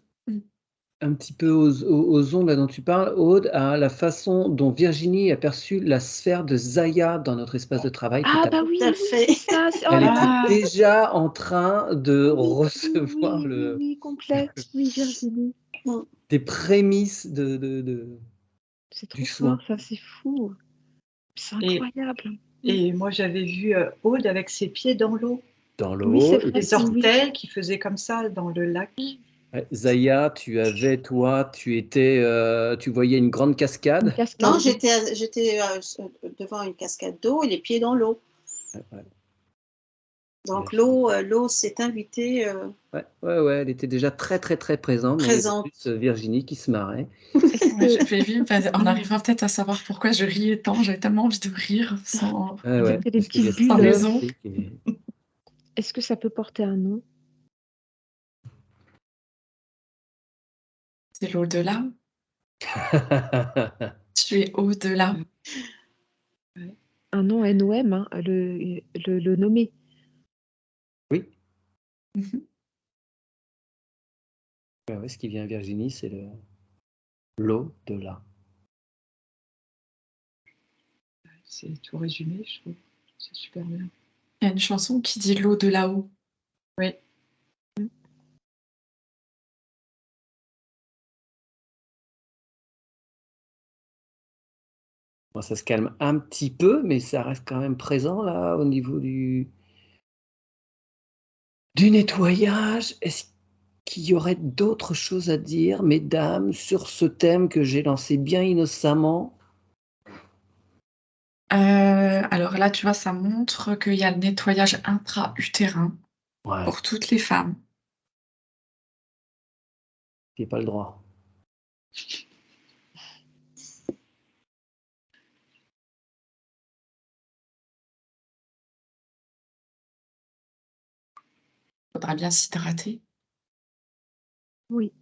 Speaker 1: un petit peu aux ondes là, dont tu parles, Aude, à la façon dont Virginie a perçu la sphère de Zaya dans notre espace de travail tout
Speaker 5: Ah,
Speaker 1: à
Speaker 5: bah
Speaker 1: l'heure.
Speaker 5: oui,
Speaker 2: Tout à
Speaker 5: oui,
Speaker 2: fait.
Speaker 5: c'est ça. Oh
Speaker 1: Elle
Speaker 5: là
Speaker 1: était
Speaker 5: là.
Speaker 1: déjà en train de
Speaker 5: Oui,
Speaker 1: recevoir
Speaker 5: oui, complète. Oui, Virginie.
Speaker 1: des prémices
Speaker 5: C'est
Speaker 1: du
Speaker 5: trop
Speaker 1: soin.
Speaker 5: fort, ça, c'est fou. C'est
Speaker 3: Et,
Speaker 5: incroyable.
Speaker 3: et moi, j'avais vu Aude avec ses pieds dans l'eau,
Speaker 1: Dans
Speaker 5: Oui, c'est
Speaker 1: l'eau.
Speaker 5: vrai.
Speaker 3: les orteils qui faisaient comme ça dans le lac.
Speaker 1: Zaya, tu voyais une grande
Speaker 5: Une
Speaker 1: cascade.
Speaker 5: cascade.
Speaker 2: Non, j'étais devant une cascade d'eau et les pieds dans l'eau.
Speaker 1: Ouais,
Speaker 2: Donc
Speaker 1: ouais.
Speaker 2: l'eau s'est invitée,
Speaker 1: Ouais, elle était déjà très, très, très présente. Donc, il y avait
Speaker 2: présente.
Speaker 1: juste Virginie qui se marrait.
Speaker 5: Est-ce
Speaker 4: Ouais,
Speaker 5: que
Speaker 4: j'avais vu, on arrivera peut-être à savoir pourquoi je riais tant. J'avais tellement envie de rire sans
Speaker 5: c'était des
Speaker 1: Parce qu'il y a
Speaker 5: petites
Speaker 1: cette
Speaker 5: bulles?
Speaker 4: raison.
Speaker 1: énergie qui est-
Speaker 5: Est-ce que ça peut porter un nom?
Speaker 4: C'est l'au-delà. Tu es au-delà.
Speaker 5: Un nom NOM, hein, le nommer.
Speaker 1: Oui,
Speaker 4: Mhm.
Speaker 1: ce qui vient à Virginie, c'est l'au-delà.
Speaker 3: C'est tout résumé, je trouve. C'est super bien.
Speaker 4: Il y a une chanson qui dit l'eau de là-haut.
Speaker 3: Oui.
Speaker 1: Bon, ça se calme un petit peu, mais ça reste quand même présent là au niveau du nettoyage. Est-ce qu'il y aurait d'autres choses à dire, mesdames, sur ce thème que j'ai lancé bien innocemment?
Speaker 4: Alors là, tu vois, ça montre qu'il y a le nettoyage intra-utérin
Speaker 1: Ouais,
Speaker 4: pour toutes les femmes.
Speaker 1: j'ai pas le droit.
Speaker 4: Faudra bien s'hydrater.
Speaker 5: Oui.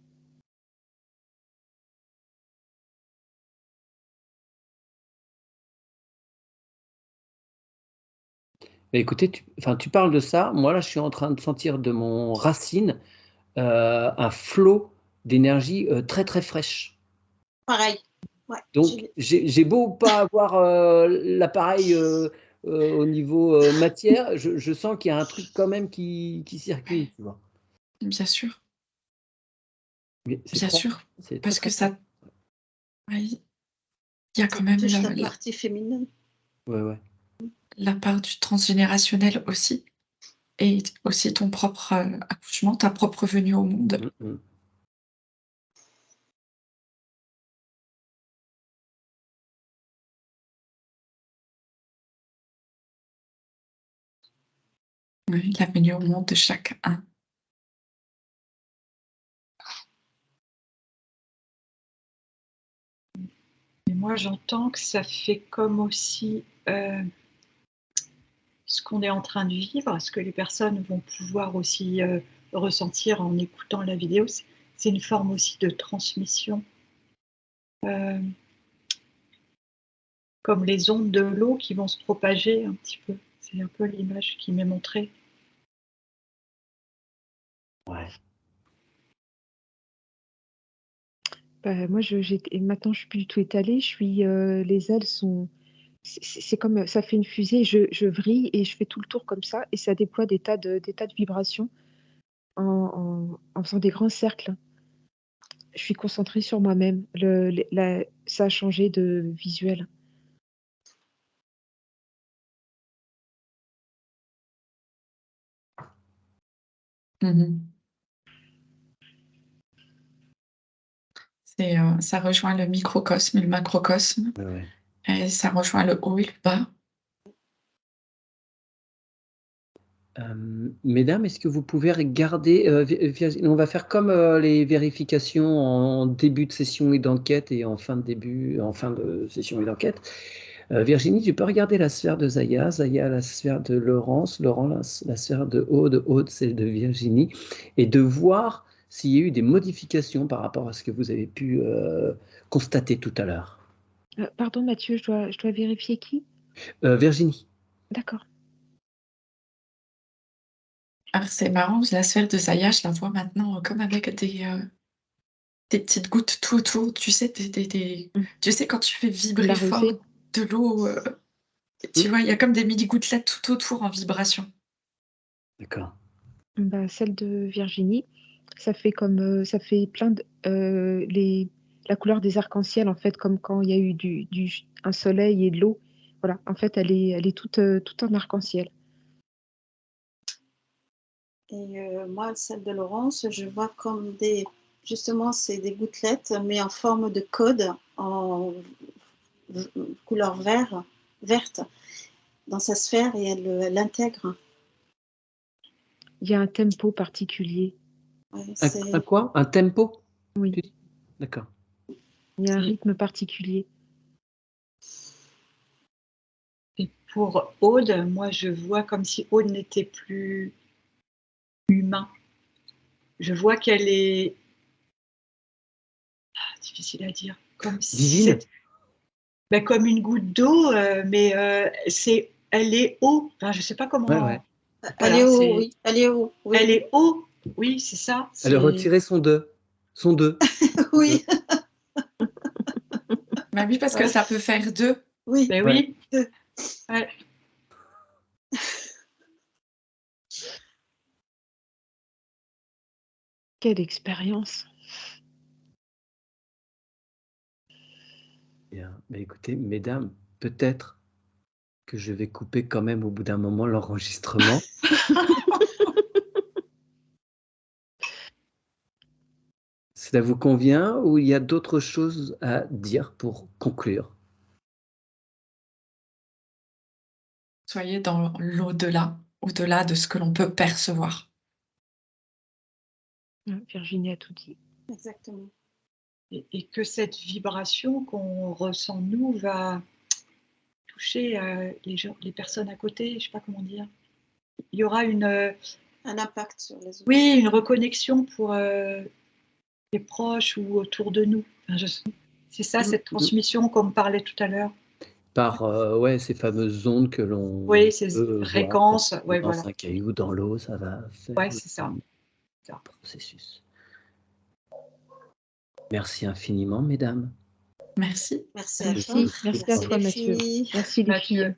Speaker 1: Mais écoutez, tu parles de ça. Moi, là, je suis en train de sentir de mon racine un flot d'énergie très, très fraîche.
Speaker 2: Pareil. Ouais,
Speaker 1: Donc, j'ai beau pas avoir l'appareil au niveau matière, je sens qu'il y a un truc quand même qui circule, tu vois.
Speaker 4: Bien sûr,
Speaker 1: Mais c'est
Speaker 4: bien
Speaker 1: très,
Speaker 4: sûr.
Speaker 1: c'est
Speaker 4: Parce
Speaker 1: très,
Speaker 4: que
Speaker 1: très
Speaker 4: ça, oui, il y a quand
Speaker 2: Ça
Speaker 4: même
Speaker 2: touche la partie féminine.
Speaker 1: ouais.
Speaker 4: la part du transgénérationnel aussi. Et aussi ton propre accouchement, ta propre venue au monde.
Speaker 1: Mm.
Speaker 4: Oui, la venue au monde de chacun.
Speaker 3: Et moi, j'entends que ça fait comme aussi ce qu'on est en train de vivre, ce que les personnes vont pouvoir aussi ressentir en écoutant la vidéo. C'est une forme aussi de transmission. Comme les ondes de l'eau qui vont se propager un petit peu. C'est un peu l'image qui m'est montrée.
Speaker 1: Ouais.
Speaker 5: Bah, moi, et maintenant, je suis plus du tout étalée. Les ailes sont. C'est comme ça fait une fusée. Je vrille et je fais tout le tour comme ça, et ça déploie des tas de vibrations en faisant des grands cercles. Je suis concentrée sur moi-même. Ça a changé de visuel.
Speaker 4: Ça rejoint le microcosme et le macrocosme.
Speaker 1: Ouais.
Speaker 4: Et ça rejoint le haut et le bas.
Speaker 1: Mesdames, est-ce que vous pouvez regarder, on va faire comme les vérifications en début de session et d'enquête et en fin de session et d'enquête. Virginie, tu peux regarder la sphère de Zaya, la sphère de Laurence, Laurent, la sphère de Aude, celle de Virginie, et de voir s'il y a eu des modifications par rapport à ce que vous avez pu constater tout à l'heure.
Speaker 5: Pardon, Mathieu, je dois vérifier qui?
Speaker 1: Virginie.
Speaker 5: D'accord.
Speaker 4: Alors c'est marrant, la sphère de Zaya, je la vois maintenant comme avec des petites gouttes tout autour, tu sais, tu sais quand tu fais vibrer
Speaker 5: La
Speaker 4: fort
Speaker 5: rosée.
Speaker 4: de l'eau, tu vois, il y a comme des mini-gouttelettes tout autour en vibration.
Speaker 1: D'accord.
Speaker 5: Bah, celle de Virginie, ça fait ça fait plein de la couleur des arcs-en-ciel, en fait, comme quand il y a eu un soleil et de l'eau. Voilà, en fait, elle est toute en arc-en-ciel.
Speaker 2: Et moi, celle de Laurence, je vois comme justement, c'est des gouttelettes, mais en forme de code, en couleur verte, dans sa sphère, et elle l'intègre.
Speaker 5: Il y a un tempo particulier.
Speaker 2: Ouais,
Speaker 1: Un quoi? Un tempo?
Speaker 5: Oui,
Speaker 1: Tu dis? D'accord.
Speaker 5: il y a un
Speaker 3: Et-
Speaker 5: rythme particulier.
Speaker 3: Et pour Aude, moi, je vois comme si Aude n'était plus humain. Je vois qu'elle est difficile à dire, comme si
Speaker 1: Divine?
Speaker 3: ben, comme une goutte d'eau, mais elle est eau. Enfin, je sais pas comment.
Speaker 1: Ouais.
Speaker 2: Elle
Speaker 3: Voilà,
Speaker 2: est haut, oui. Elle est haut, oui.
Speaker 3: elle est eau. Oui, c'est ça.
Speaker 1: Elle a retiré son 2. Son 2.
Speaker 2: Oui,
Speaker 4: Bah oui, parce que
Speaker 2: ouais.
Speaker 4: ça peut faire deux.
Speaker 2: Oui.
Speaker 3: Ben
Speaker 1: Ouais.
Speaker 3: oui. Ouais.
Speaker 5: Quelle expérience!
Speaker 1: Bien. Mais écoutez, mesdames, peut-être que je vais couper quand même au bout d'un moment l'enregistrement. Cela vous convient ou il y a d'autres choses à dire pour conclure?
Speaker 4: Soyez dans l'au-delà, au-delà de ce que l'on peut percevoir.
Speaker 5: Virginie a tout dit.
Speaker 2: Exactement.
Speaker 3: Et que cette vibration qu'on ressent nous va toucher les personnes à côté. Je sais pas comment dire. Il y aura
Speaker 2: Un impact sur les autres.
Speaker 3: oui, une reconnexion pour les proches ou autour de nous. Enfin, c'est ça, cette transmission qu'on me parlait tout à l'heure.
Speaker 1: Par ces fameuses ondes que l'on
Speaker 3: Oui, ces
Speaker 1: peut voir quand
Speaker 3: fréquences.
Speaker 1: on
Speaker 3: Ouais,
Speaker 1: lance
Speaker 3: voilà.
Speaker 1: un caillou dans l'eau, ça va faire
Speaker 3: Ouais,
Speaker 1: le
Speaker 3: c'est ça.
Speaker 1: même
Speaker 3: Ça.
Speaker 1: processus. Merci infiniment, mesdames.
Speaker 4: Merci.
Speaker 2: Merci à toi.
Speaker 5: Merci à
Speaker 2: Merci
Speaker 5: toi,
Speaker 2: les
Speaker 5: Mathieu.
Speaker 2: filles.
Speaker 5: Merci les
Speaker 3: Mathieu.
Speaker 5: filles.